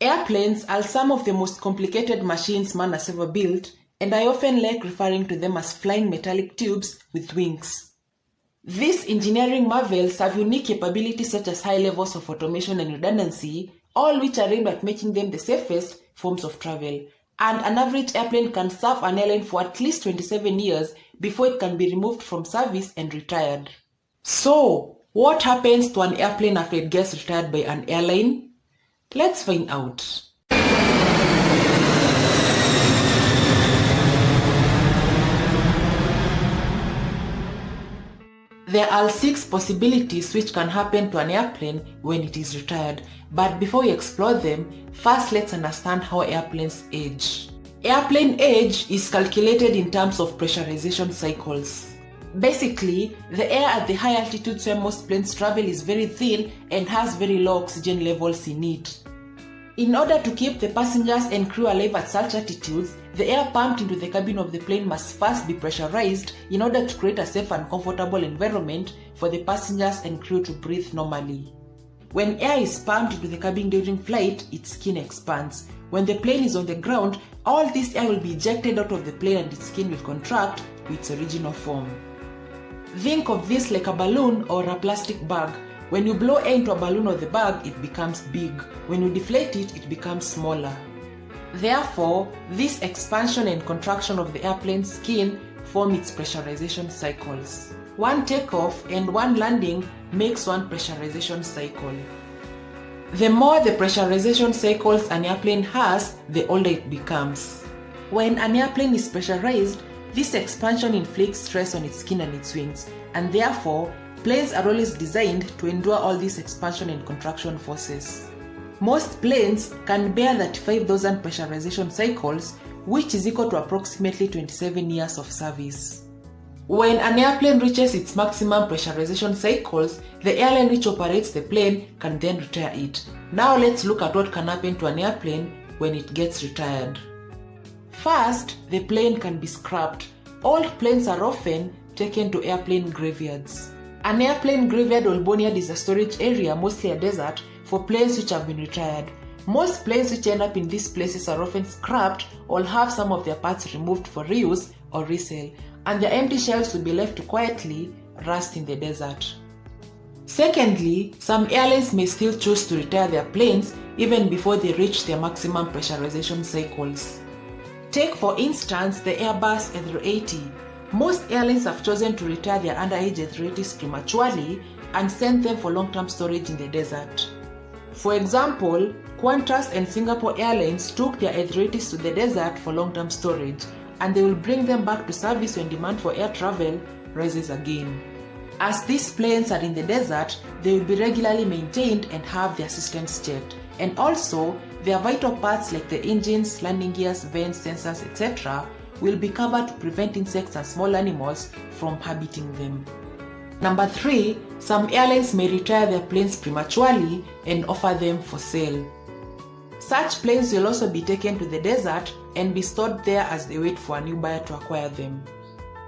Airplanes are some of the most complicated machines man has ever built, and I often like referring to them as flying metallic tubes with wings. These engineering marvels have unique capabilities such as high levels of automation and redundancy, all which are aimed at making them the safest forms of travel. And an average airplane can serve an airline for at least 27 years before it can be removed from service and retired. So, what happens to an airplane after it gets retired by an airline? Let's find out. There are 6 possibilities which can happen to an airplane when it is retired, but before we explore them, first let's understand how airplanes age. Airplane age is calculated in terms of pressurization cycles. Basically, the air at the high altitudes where most planes travel is very thin and has very low oxygen levels in it. In order to keep the passengers and crew alive at such altitudes, the air pumped into the cabin of the plane must first be pressurized in order to create a safe and comfortable environment for the passengers and crew to breathe normally. When air is pumped into the cabin during flight, its skin expands. When the plane is on the ground, all this air will be ejected out of the plane and its skin will contract to its original form. Think of this like a balloon or a plastic bag. When you blow air into a balloon or the bag, it becomes big. When you deflate it, it becomes smaller. Therefore, this expansion and contraction of the airplane's skin form its pressurization cycles. One takeoff and one landing makes one pressurization cycle. The more the pressurization cycles an airplane has, the older it becomes. When an airplane is pressurized, this expansion inflicts stress on its skin and its wings, and therefore, planes are always designed to endure all these expansion and contraction forces. Most planes can bear 35,000 pressurization cycles, which is equal to approximately 27 years of service. When an airplane reaches its maximum pressurization cycles, the airline which operates the plane can then retire it. Now let's look at what can happen to an airplane when it gets retired. First, the plane can be scrapped. Old planes are often taken to airplane graveyards. An airplane graveyard or boneyard is a storage area, mostly a desert, for planes which have been retired. Most planes which end up in these places are often scrapped or have some of their parts removed for reuse or resale, and their empty shells will be left to quietly rust in the desert. Secondly, some airlines may still choose to retire their planes even before they reach their maximum pressurization cycles. Take for instance the Airbus A380. Most airlines have chosen to retire their underage A380s prematurely and send them for long-term storage in the desert. For example, Qantas and Singapore Airlines took their A380s to the desert for long-term storage, and they will bring them back to service when demand for air travel rises again. As these planes are in the desert, they will be regularly maintained and have their systems checked, and also their vital parts like the engines, landing gears, vents, sensors, etc. will be covered to prevent insects and small animals from habiting them. Number 3, some airlines may retire their planes prematurely and offer them for sale. Such planes will also be taken to the desert and be stored there as they wait for a new buyer to acquire them.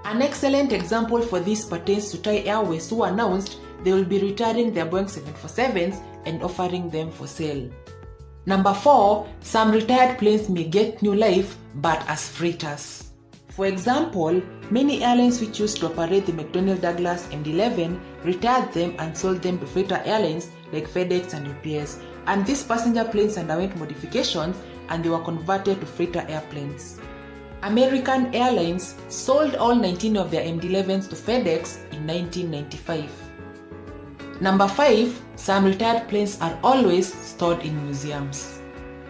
An excellent example for this pertains to Thai Airways, who announced they will be retiring their Boeing 747s and offering them for sale. Number 4, some retired planes may get new life but as freighters. For example, many airlines which used to operate the McDonnell Douglas MD-11 retired them and sold them to freighter airlines like FedEx and UPS, and these passenger planes underwent modifications and they were converted to freighter airplanes. American Airlines sold all 19 of their MD-11s to FedEx in 1995. Number 5, some retired planes are always stored in museums.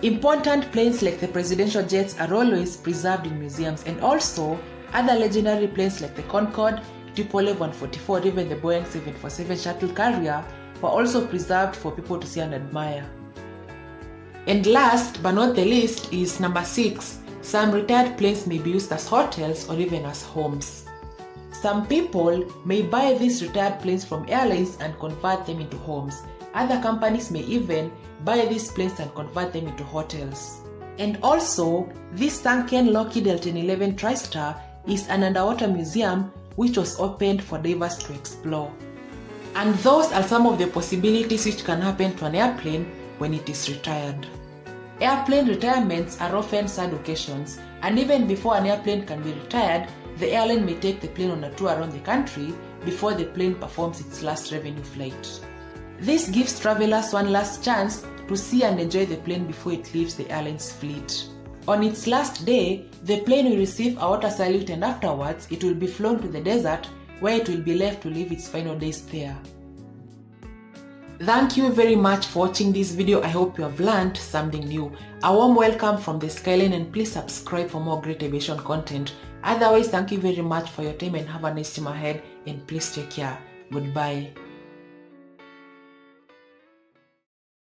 Important planes like the presidential jets are always preserved in museums, and also other legendary planes like the Concorde, Tupolev 144, or even the Boeing 747 shuttle carrier were also preserved for people to see and admire. And last but not the least is number 6, some retired planes may be used as hotels or even as homes. Some people may buy these retired planes from airlines and convert them into homes. Other companies may even buy these planes and convert them into hotels. And also, this sunken Lockheed L-1011 TriStar is an underwater museum which was opened for divers to explore. And those are some of the possibilities which can happen to an airplane when it is retired. Airplane retirements are often sad occasions, and even before an airplane can be retired, the airline may take the plane on a tour around the country before the plane performs its last revenue flight. This gives travelers one last chance to see and enjoy the plane before it leaves the airline's fleet. On its last day, the plane will receive a water salute, and afterwards it will be flown to the desert where it will be left to live its final days there. Thank you very much for watching this video. I hope you have learned something new. A warm welcome from the Skyline, and please subscribe for more great aviation content. Otherwise, thank you very much for your time and have a nice time ahead, and please take care. Goodbye.